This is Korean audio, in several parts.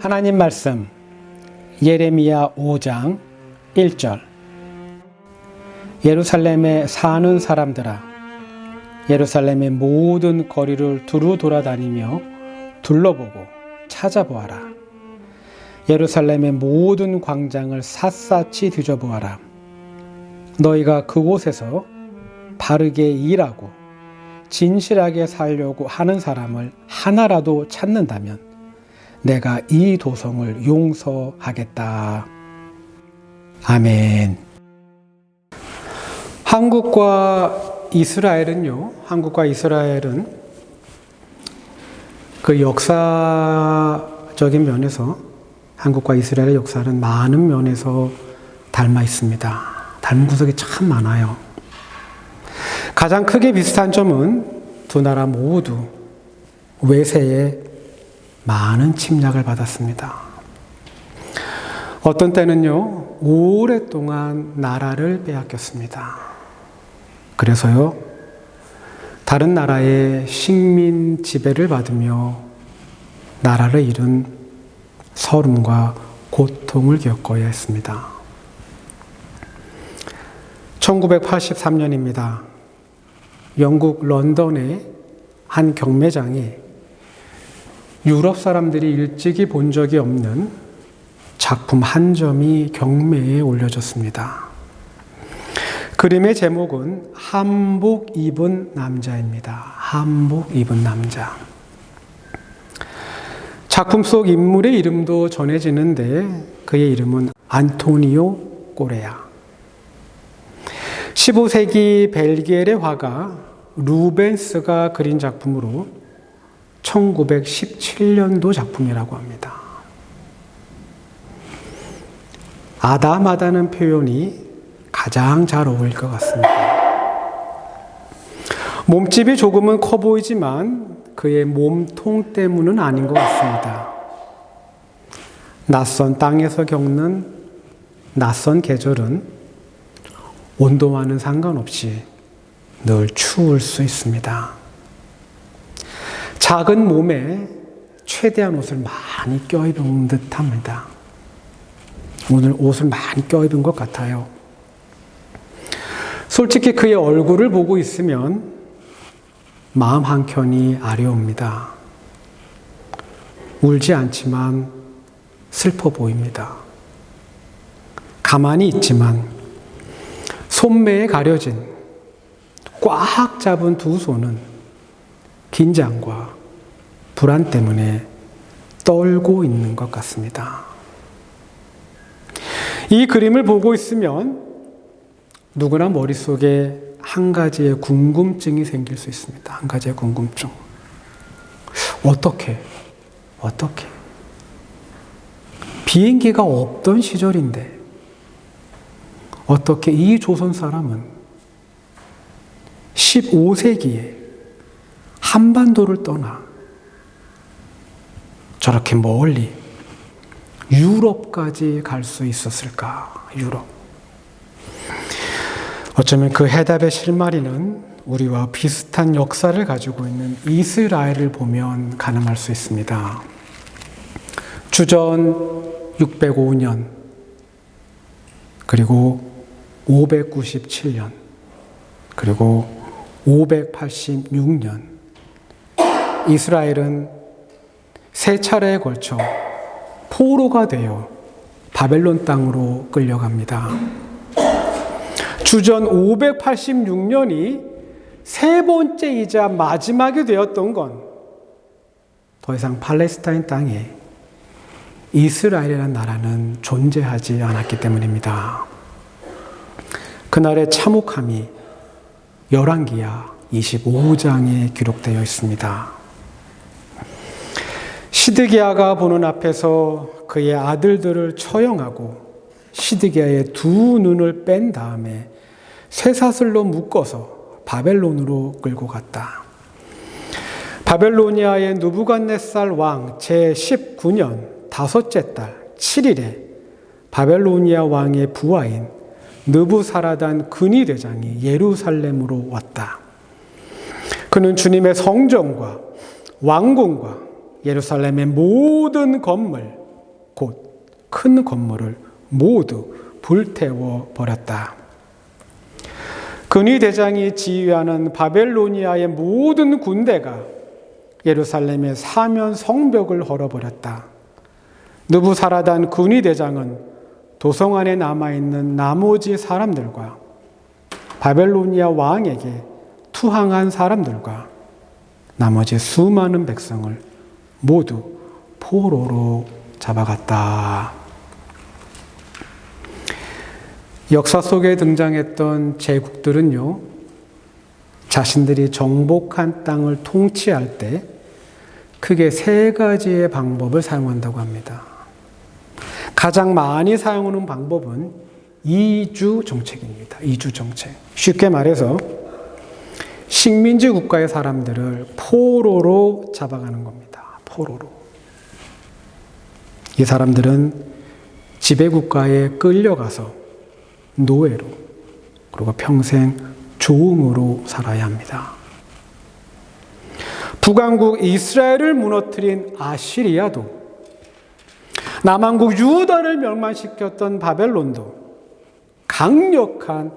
하나님 말씀 예레미야 5장 1절. 예루살렘에 사는 사람들아, 예루살렘의 모든 거리를 두루 돌아다니며 둘러보고 찾아보아라. 예루살렘의 모든 광장을 샅샅이 뒤져보아라. 너희가 그곳에서 바르게 일하고 진실하게 살려고 하는 사람을 하나라도 찾는다면 내가 이 도성을 용서하겠다. 아멘. 한국과 이스라엘은 그 역사적인 면에서 한국과 이스라엘의 역사는 많은 면에서 닮아 있습니다. 닮은 구석이 참 많아요. 가장 크게 비슷한 점은 두 나라 모두 외세에 많은 침략을 받았습니다. 어떤 때는요, 오랫동안 나라를 빼앗겼습니다. 그래서요, 다른 나라의 식민 지배를 받으며 나라를 잃은 서름과 고통을 겪어야 했습니다. 1983년입니다. 영국 런던의 한 경매장에 유럽 사람들이 일찍이 본 적이 없는 작품 한 점이 경매에 올려졌습니다. 그림의 제목은 한복 입은 남자입니다. 한복 입은 남자. 작품 속 인물의 이름도 전해지는데 그의 이름은 안토니오 꼬레아. 15세기 벨기에의 화가 루벤스가 그린 작품으로 1917년도 작품이라고 합니다. 아담하다는 표현이 가장 잘 어울릴 것 같습니다. 몸집이 조금은 커 보이지만 그의 몸통 때문은 아닌 것 같습니다. 낯선 땅에서 겪는 낯선 계절은 온도와는 상관없이 늘 추울 수 있습니다. 작은 몸에 최대한 옷을 많이 껴입은 듯 합니다. 오늘 옷을 많이 껴입은 것 같아요. 솔직히 그의 얼굴을 보고 있으면 마음 한켠이 아려옵니다. 울지 않지만 슬퍼 보입니다. 가만히 있지만 손매에 가려진 꽉 잡은 두 손은 긴장과 불안 때문에 떨고 있는 것 같습니다. 이 그림을 보고 있으면 누구나 머릿속에 한 가지의 궁금증이 생길 수 있습니다. 한 가지의 궁금증. 어떻게? 비행기가 없던 시절인데 어떻게 이 조선 사람은 15세기에 한반도를 떠나 저렇게 멀리 유럽까지 갈 수 있었을까? 유럽. 어쩌면 그 해답의 실마리는 우리와 비슷한 역사를 가지고 있는 이스라엘을 보면 가늠할 수 있습니다. 주전 605년, 그리고 597년, 그리고 586년, 이스라엘은 세 차례에 걸쳐 포로가 되어 바벨론 땅으로 끌려갑니다. 주전 586년이 세 번째이자 마지막이 되었던 건 더 이상 팔레스타인 땅에 이스라엘이라는 나라는 존재하지 않았기 때문입니다. 그날의 참혹함이 열왕기하 25장에 기록되어 있습니다. 시드기야가 보는 앞에서 그의 아들들을 처형하고 시드기야의 두 눈을 뺀 다음에 쇠사슬로 묶어서 바벨론으로 끌고 갔다. 바벨로니아의 느부갓네살 왕 제19년 다섯째 달 7일에 바벨로니아 왕의 부하인 느부사라단 근위대장이 예루살렘으로 왔다. 그는 주님의 성전과 왕궁과 예루살렘의 모든 건물, 곧 큰 건물을 모두 불태워 버렸다. 근위 대장이 지휘하는 바벨로니아의 모든 군대가 예루살렘의 사면 성벽을 헐어버렸다. 느부사라단 근위 대장은 도성 안에 남아있는 나머지 사람들과 바벨로니아 왕에게 투항한 사람들과 나머지 수많은 백성을 모두 포로로 잡아갔다. 역사 속에 등장했던 제국들은요, 자신들이 정복한 땅을 통치할 때 크게 세 가지의 방법을 사용한다고 합니다. 가장 많이 사용하는 방법은 이주 정책입니다. 이주 정책. 쉽게 말해서 식민지 국가의 사람들을 포로로 잡아가는 겁니다. 포로로. 이 사람들은 지배국가에 끌려가서 노예로, 그리고 평생 종으로 살아야 합니다. 북왕국 이스라엘을 무너뜨린 아시리아도, 남왕국 유다를 멸망시켰던 바벨론도 강력한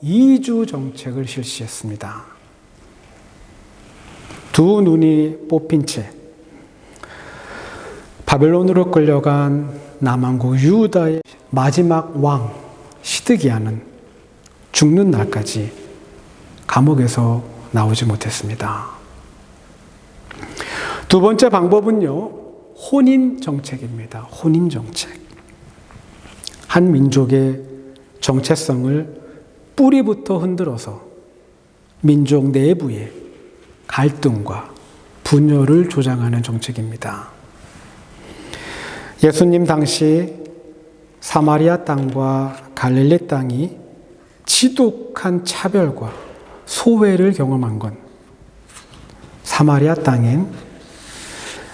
이주 정책을 실시했습니다. 두 눈이 뽑힌 채 바벨론으로 끌려간 남왕국 유다의 마지막 왕 시드기야는 죽는 날까지 감옥에서 나오지 못했습니다. 두 번째 방법은요, 혼인 정책입니다. 혼인 정책. 한 민족의 정체성을 뿌리부터 흔들어서 민족 내부의 갈등과 분열을 조장하는 정책입니다. 예수님 당시 사마리아 땅과 갈릴리 땅이 지독한 차별과 소외를 경험한 건 사마리아 땅엔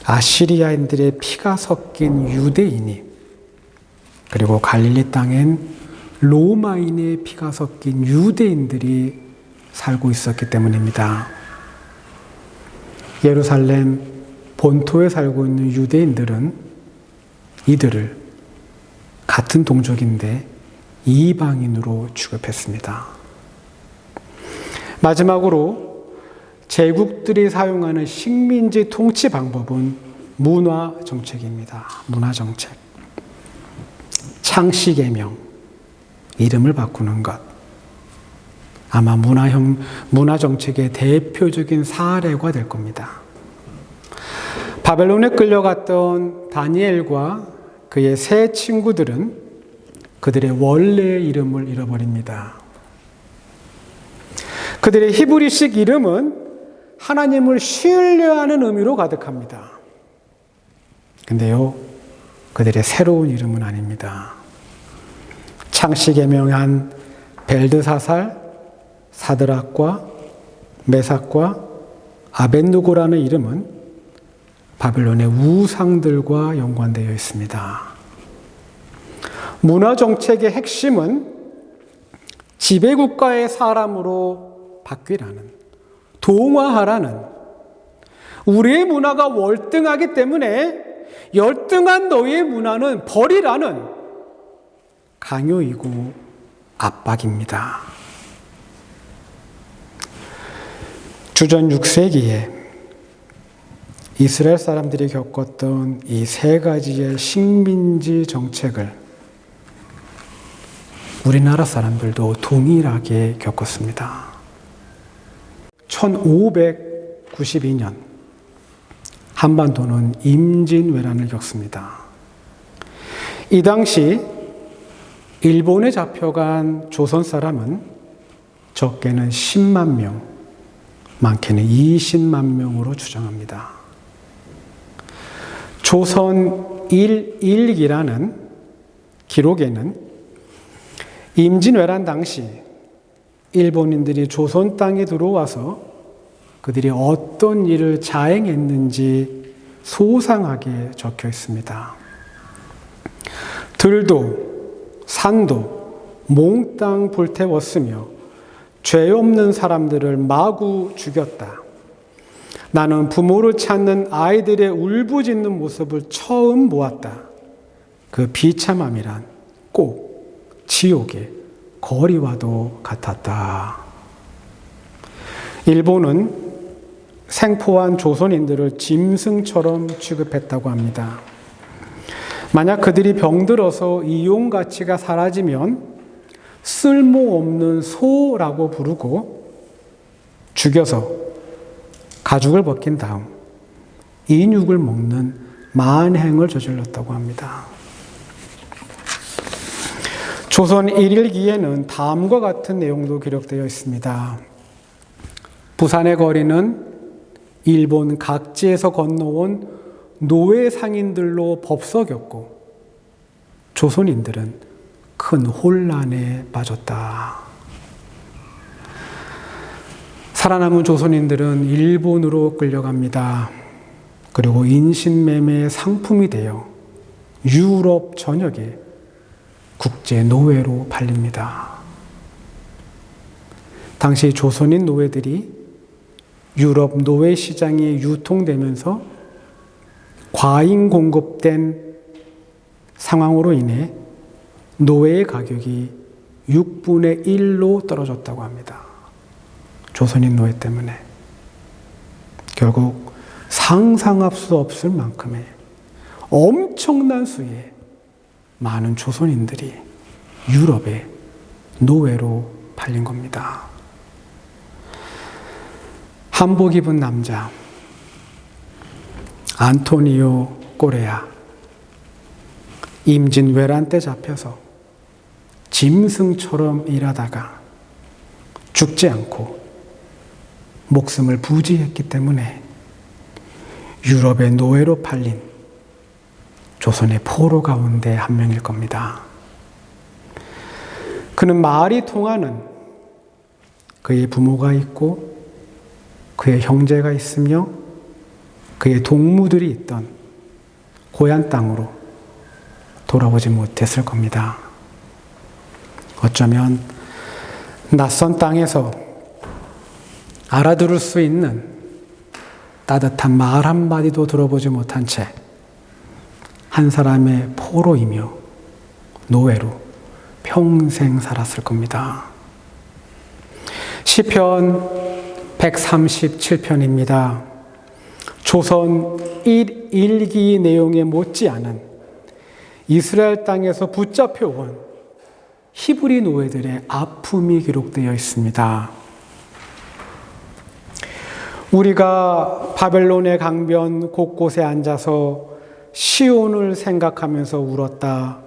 아시리아인들의 피가 섞인 유대인이, 그리고 갈릴리 땅엔 로마인의 피가 섞인 유대인들이 살고 있었기 때문입니다. 예루살렘 본토에 살고 있는 유대인들은 이들을 같은 동족인데 이방인으로 취급했습니다. 마지막으로 제국들이 사용하는 식민지 통치 방법은 문화 정책입니다. 문화 정책. 창씨개명, 이름을 바꾸는 것. 아마 문화 정책의 대표적인 사례가 될 겁니다. 바벨론에 끌려갔던 다니엘과 그의 세 친구들은 그들의 원래의 이름을 잃어버립니다. 그들의 히브리식 이름은 하나님을 신뢰하는 의미로 가득합니다. 근데요, 그들의 새로운 이름은 아닙니다. 창씨개명한 벨드사살, 사드락과 메삭과 아벳느고라는 이름은 바벨론의 우상들과 연관되어 있습니다. 문화 정책의 핵심은 지배국가의 사람으로 바뀌라는, 동화하라는, 우리의 문화가 월등하기 때문에 열등한 너희의 문화는 버리라는 강요이고 압박입니다. 주전 6세기에 이스라엘 사람들이 겪었던 이 세 가지의 식민지 정책을 우리나라 사람들도 동일하게 겪었습니다. 1592년 한반도는 임진왜란을 겪습니다. 이 당시 일본에 잡혀간 조선 사람은 적게는 10만 명, 많게는 20만 명으로 추정합니다. 조선 일기라는 기록에는 임진왜란 당시 일본인들이 조선 땅에 들어와서 그들이 어떤 일을 자행했는지 소상하게 적혀 있습니다. 들도, 산도 몽땅 불태웠으며 죄 없는 사람들을 마구 죽였다. 나는 부모를 찾는 아이들의 울부짖는 모습을 처음 보았다. 그 비참함이란 꼭 지옥의 거리와도 같았다. 일본은 생포한 조선인들을 짐승처럼 취급했다고 합니다. 만약 그들이 병들어서 이용 가치가 사라지면 쓸모없는 소라고 부르고 죽여서 가죽을 벗긴 다음 인육을 먹는 만행을 저질렀다고 합니다. 조선 1일기에는 다음과 같은 내용도 기록되어 있습니다. 부산의 거리는 일본 각지에서 건너온 노예 상인들로 법석였고 조선인들은 큰 혼란에 빠졌다. 살아남은 조선인들은 일본으로 끌려갑니다. 그리고 인신매매의 상품이 되어 유럽 전역에 국제 노예로 팔립니다. 당시 조선인 노예들이 유럽 노예 시장에 유통되면서 과잉 공급된 상황으로 인해 노예의 가격이 6분의 1로 떨어졌다고 합니다. 조선인 노예 때문에. 결국 상상할 수 없을 만큼의 엄청난 수의 많은 조선인들이 유럽의 노예로 팔린 겁니다. 한복 입은 남자 안토니오 꼬레아, 임진왜란 때 잡혀서 짐승처럼 일하다가 죽지 않고 목숨을 부지했기 때문에 유럽의 노예로 팔린 조선의 포로 가운데 한 명일 겁니다. 그는 말이 통하는 그의 부모가 있고 그의 형제가 있으며 그의 동무들이 있던 고향 땅으로 돌아오지 못했을 겁니다. 어쩌면 낯선 땅에서 알아들을 수 있는 따뜻한 말 한마디도 들어보지 못한 채 한 사람의 포로이며 노예로 평생 살았을 겁니다. 시편 137편입니다. 조선 1일기 내용에 못지않은 이스라엘 땅에서 붙잡혀온 히브리 노예들의 아픔이 기록되어 있습니다. 우리가 바벨론의 강변 곳곳에 앉아서 시온을 생각하면서 울었다.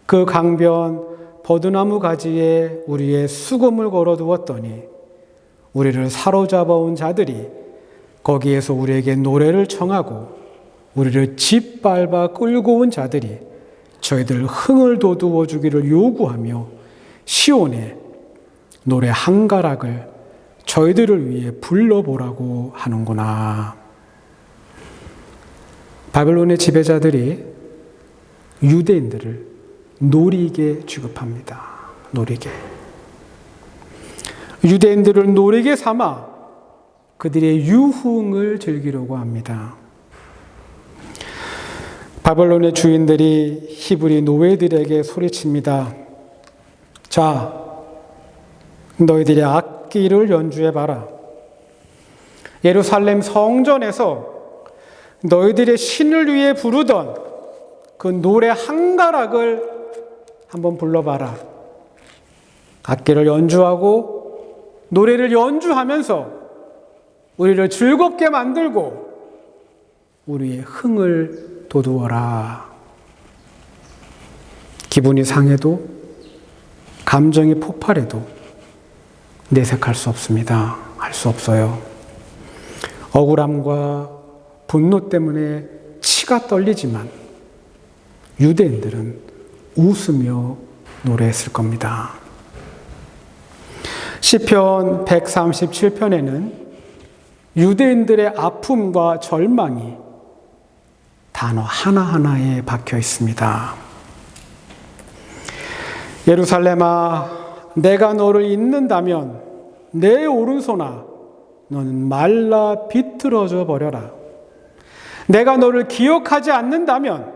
그 강변 버드나무 가지에 우리의 수금을 걸어두었더니 우리를 사로잡아온 자들이 거기에서 우리에게 노래를 청하고 우리를 짓밟아 끌고 온 자들이 저희들 흥을 돋우어 주기를 요구하며 시온에 노래 한 가락을 저희들을 위해 불러보라고 하는구나. 바벨론의 지배자들이 유대인들을 노리게 취급합니다. 노리게. 유대인들을 노리게 삼아 그들의 유흥을 즐기려고 합니다. 바벨론의 주인들이 히브리 노예들에게 소리칩니다. 자, 너희들의 악기를 연주해봐라. 예루살렘 성전에서 너희들의 신을 위해 부르던 그 노래 한 가락을 한번 불러봐라. 악기를 연주하고 노래를 연주하면서 우리를 즐겁게 만들고 우리의 흥을 돋우어라. 기분이 상해도 감정이 폭발해도 내색할 수 없습니다. 할 수 없어요. 억울함과 분노 때문에 치가 떨리지만 유대인들은 웃으며 노래했을 겁니다. 시편 137편에는 유대인들의 아픔과 절망이 단어 하나하나에 박혀 있습니다. 예루살렘아, 내가 너를 잊는다면 내 오른손아, 너는 말라 비틀어져 버려라. 내가 너를 기억하지 않는다면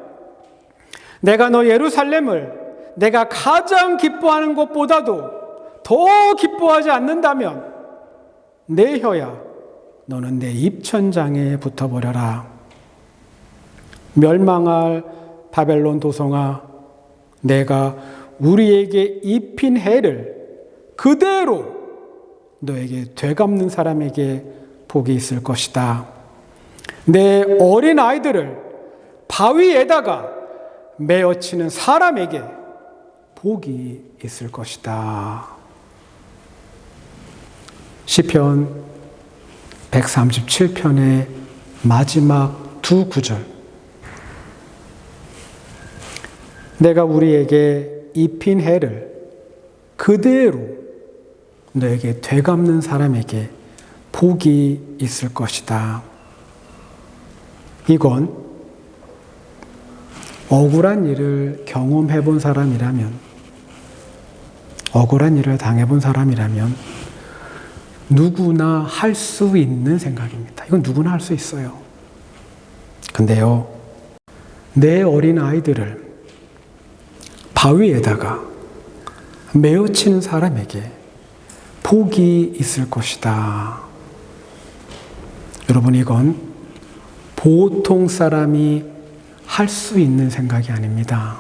내가 너 예루살렘을 내가 가장 기뻐하는 것보다도 더 기뻐하지 않는다면 내 혀야 너는 내 입천장에 붙어버려라. 멸망할 바벨론 도성아, 내가 우리에게 입힌 해를 그대로 너에게 되갚는 사람에게 복이 있을 것이다. 내 어린 아이들을 바위에다가 메어치는 사람에게 복이 있을 것이다. 시편 137편의 마지막 두 구절. 내가 우리에게 입힌 해를 그대로 너에게 되갚는 사람에게 복이 있을 것이다. 이건 억울한 일을 경험해 본 사람이라면, 억울한 일을 당해 본 사람이라면 누구나 할 수 있는 생각입니다. 이건 누구나 할 수 있어요. 근데요, 내 어린 아이들을 바위에다가 메어치는 사람에게 복이 있을 것이다. 여러분, 이건 보통 사람이 할 수 있는 생각이 아닙니다.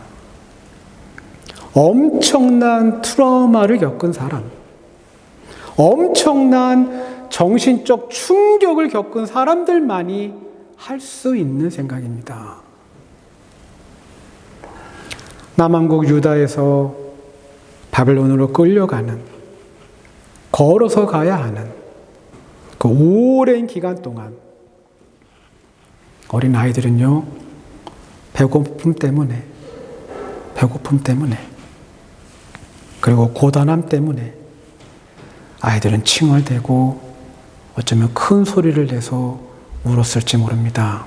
엄청난 트라우마를 겪은 사람, 엄청난 정신적 충격을 겪은 사람들만이 할 수 있는 생각입니다. 남왕국 유다에서 바벨론으로 끌려가는, 걸어서 가야 하는 그 오랜 기간 동안 어린 아이들은요, 배고픔 때문에 그리고 고단함 때문에 아이들은 칭얼대고 어쩌면 큰 소리를 내서 울었을지 모릅니다.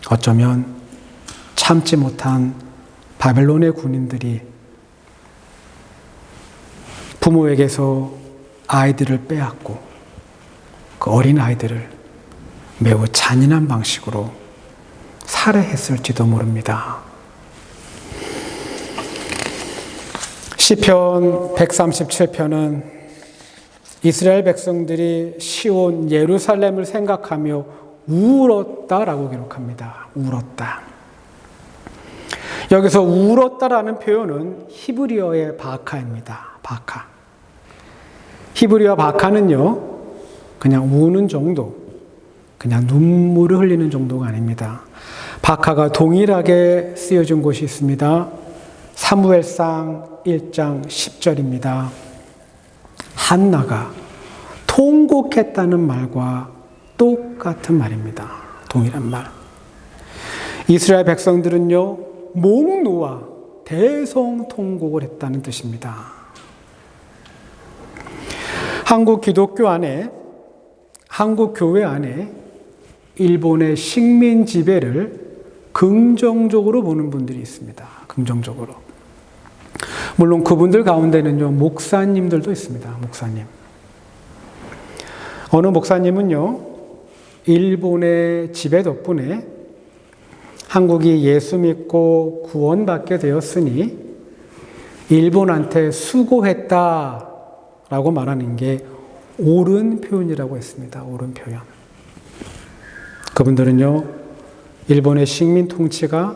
어쩌면 참지 못한 바벨론의 군인들이 부모에게서 아이들을 빼앗고 그 어린 아이들을 매우 잔인한 방식으로 살해했을지도 모릅니다. 시편 137편은 이스라엘 백성들이 시온 예루살렘을 생각하며 울었다라고 기록합니다. 울었다. 여기서 울었다라는 표현은 히브리어의 바카입니다. 바카. 히브리어 바카는요, 그냥 우는 정도, 그냥 눈물을 흘리는 정도가 아닙니다. 바카가 동일하게 쓰여진 곳이 있습니다. 사무엘상 1장 10절입니다. 한나가 통곡했다는 말과 똑같은 말입니다. 동일한 말. 이스라엘 백성들은요, 목 놓아 대성통곡을 했다는 뜻입니다. 한국 기독교 안에, 한국 교회 안에 일본의 식민 지배를 긍정적으로 보는 분들이 있습니다. 긍정적으로. 물론 그분들 가운데는요, 목사님들도 있습니다. 목사님. 어느 목사님은요, 일본의 지배 덕분에 한국이 예수 믿고 구원받게 되었으니 일본한테 수고했다라고 말하는 게 옳은 표현이라고 했습니다. 옳은 표현. 그분들은요, 일본의 식민 통치가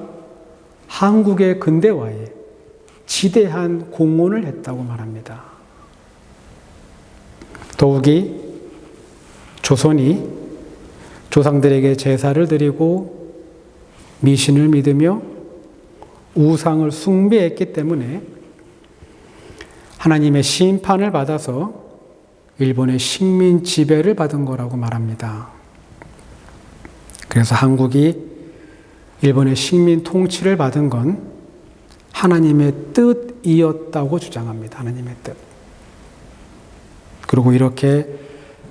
한국의 근대화에 지대한 공헌을 했다고 말합니다. 더욱이 조선이 조상들에게 제사를 드리고 미신을 믿으며 우상을 숭배했기 때문에 하나님의 심판을 받아서 일본의 식민 지배를 받은 거라고 말합니다. 그래서 한국이 일본의 식민 통치를 받은 건 하나님의 뜻이었다고 주장합니다. 하나님의 뜻. 그리고 이렇게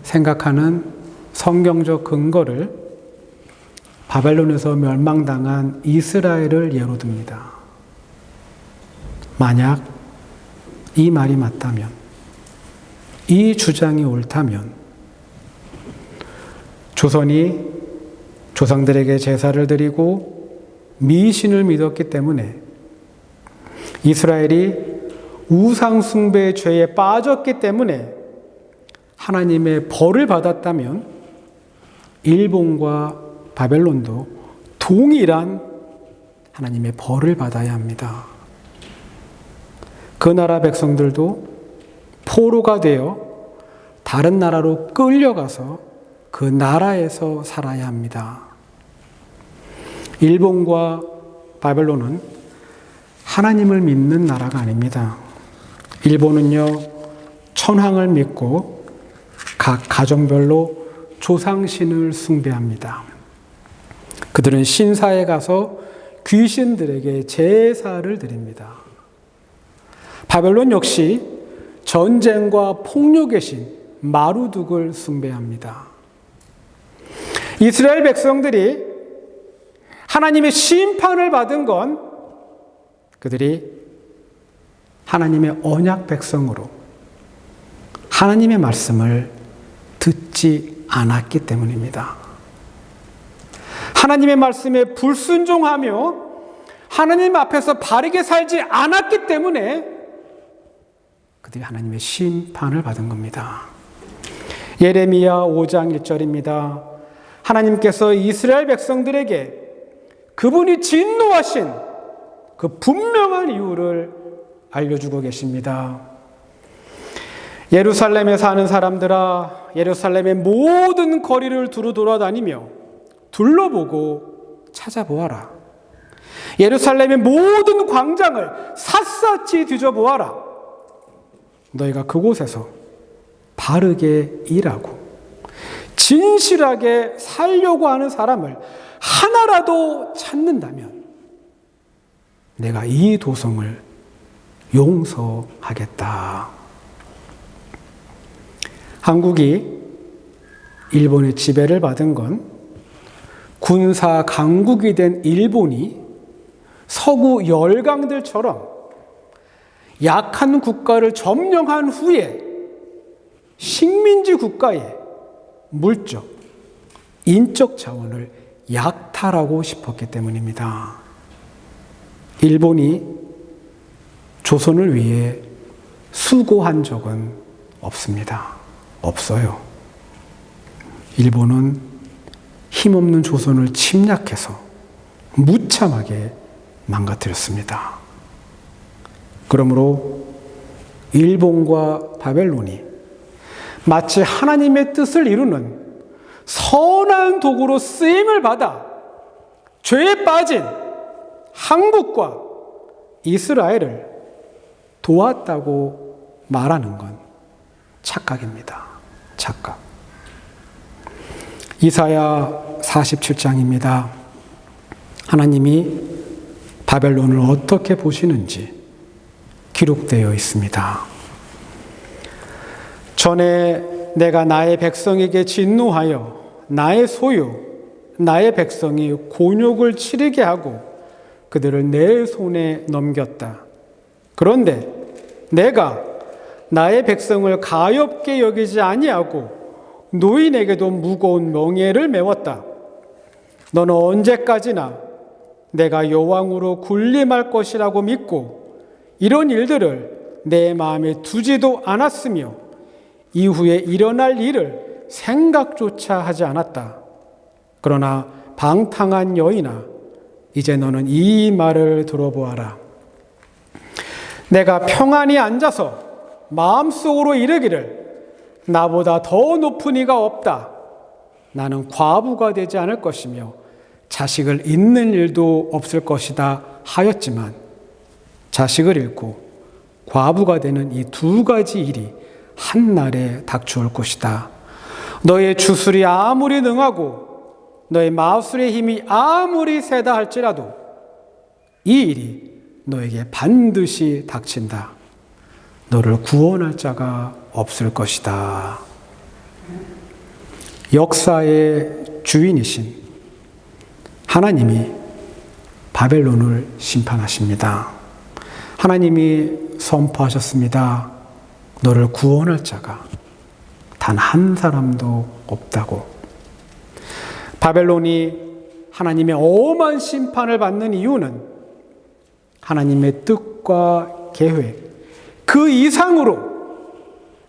생각하는 성경적 근거를 바벨론에서 멸망당한 이스라엘을 예로 듭니다. 만약 이 말이 맞다면, 이 주장이 옳다면 조선이 조상들에게 제사를 드리고 미신을 믿었기 때문에 이스라엘이 우상숭배의 죄에 빠졌기 때문에 하나님의 벌을 받았다면 일본과 바벨론도 동일한 하나님의 벌을 받아야 합니다. 그 나라 백성들도 포로가 되어 다른 나라로 끌려가서 그 나라에서 살아야 합니다. 일본과 바벨론은 하나님을 믿는 나라가 아닙니다. 일본은요, 천황을 믿고 각 가정별로 조상신을 숭배합니다. 그들은 신사에 가서 귀신들에게 제사를 드립니다. 바벨론 역시 전쟁과 폭력의 신 마루둑을 숭배합니다. 이스라엘 백성들이 하나님의 심판을 받은 건 그들이 하나님의 언약 백성으로 하나님의 말씀을 듣지 않았기 때문입니다. 하나님의 말씀에 불순종하며 하나님 앞에서 바르게 살지 않았기 때문에 그들이 하나님의 심판을 받은 겁니다. 예레미야 5장 1절입니다. 하나님께서 이스라엘 백성들에게 그분이 진노하신 그 분명한 이유를 알려주고 계십니다. 예루살렘에 사는 사람들아, 예루살렘의 모든 거리를 두루 돌아다니며 둘러보고 찾아보아라. 예루살렘의 모든 광장을 샅샅이 뒤져보아라. 너희가 그곳에서 바르게 일하고 진실하게 살려고 하는 사람을 하나라도 찾는다면 내가 이 도성을 용서하겠다. 한국이 일본의 지배를 받은 건 군사 강국이 된 일본이 서구 열강들처럼 약한 국가를 점령한 후에 식민지 국가의 물적, 인적 자원을 약탈하고 싶었기 때문입니다. 일본이 조선을 위해 수고한 적은 없습니다. 없어요. 일본은 힘없는 조선을 침략해서 무참하게 망가뜨렸습니다. 그러므로 일본과 바벨론이 마치 하나님의 뜻을 이루는 선한 도구로 쓰임을 받아 죄에 빠진 한국과 이스라엘을 도왔다고 말하는 건 착각입니다. 착각. 이사야 47장입니다. 하나님이 바벨론을 어떻게 보시는지 기록되어 있습니다. 전에 내가 나의 백성에게 진노하여 나의 소유, 나의 백성이 곤욕을 치르게 하고 그들을 내 손에 넘겼다. 그런데 내가 나의 백성을 가엾게 여기지 아니하고 노인에게도 무거운 멍에를 메웠다. 너는 언제까지나 내가 여왕으로 군림할 것이라고 믿고 이런 일들을 내 마음에 두지도 않았으며 이후에 일어날 일을 생각조차 하지 않았다. 그러나 방탕한 여인아, 이제 너는 이 말을 들어보아라. 내가 평안히 앉아서 마음속으로 이르기를 나보다 더 높은 이가 없다. 나는 과부가 되지 않을 것이며 자식을 잃는 일도 없을 것이다 하였지만 자식을 잃고 과부가 되는 이 두 가지 일이 한날에 닥쳐올 것이다. 너의 주술이 아무리 능하고 너의 마술의 힘이 아무리 세다 할지라도 이 일이 너에게 반드시 닥친다. 너를 구원할 자가 없을 것이다. 역사의 주인이신 하나님이 바벨론을 심판하십니다. 하나님이 선포하셨습니다. 너를 구원할 자가 단 한 사람도 없다고. 바벨론이 하나님의 엄한 심판을 받는 이유는 하나님의 뜻과 계획, 그 이상으로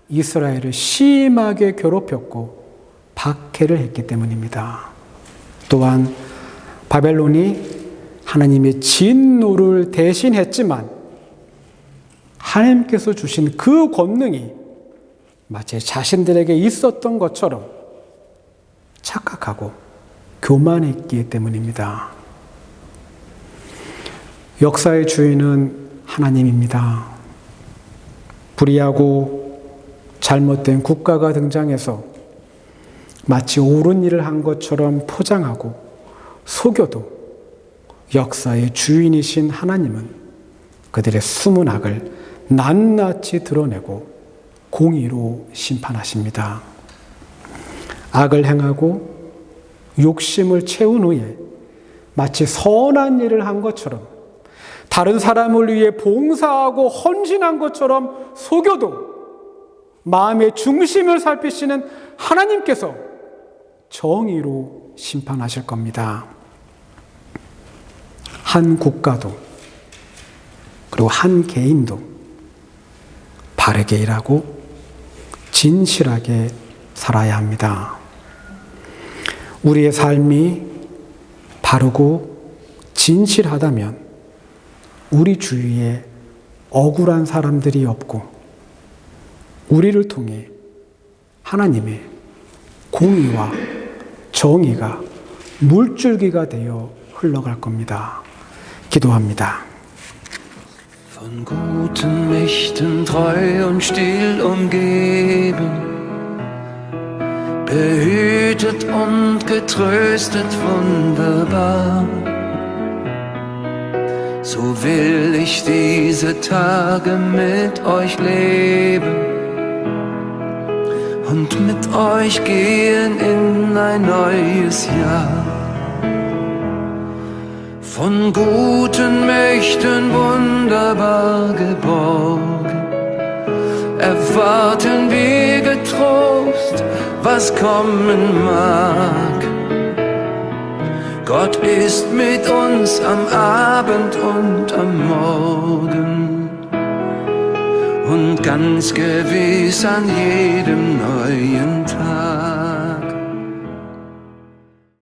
이스라엘을 심하게 괴롭혔고 박해를 했기 때문입니다. 또한 바벨론이 하나님의 진노를 대신했지만 하나님께서 주신 그 권능이 마치 자신들에게 있었던 것처럼 착각하고 교만했기 때문입니다. 역사의 주인은 하나님입니다. 불의하고 잘못된 국가가 등장해서 마치 옳은 일을 한 것처럼 포장하고 속여도 역사의 주인이신 하나님은 그들의 숨은 악을 낱낱이 드러내고 공의로 심판하십니다. 악을 행하고 욕심을 채운 후에 마치 선한 일을 한 것처럼 다른 사람을 위해 봉사하고 헌신한 것처럼 속여도 마음의 중심을 살피시는 하나님께서 정의로 심판하실 겁니다. 한 국가도 그리고 한 개인도 바르게 일하고 진실하게 살아야 합니다. 우리의 삶이 바르고 진실하다면 우리 주위에 억울한 사람들이 없고 우리를 통해 하나님의 공의와 정의가 물줄기가 되어 흘러갈 겁니다. 기도합니다. Von guten Mächten treu und still umgeben, behütet und getröstet wunderbar. So will ich diese Tage mit euch leben und mit euch gehen in ein neues Jahr. Von guten Mächten wunderbar geborgen, erwarten wir getrost, was kommen mag. Gott ist mit uns am Abend und am Morgen und ganz gewiss an jedem neuen Tag.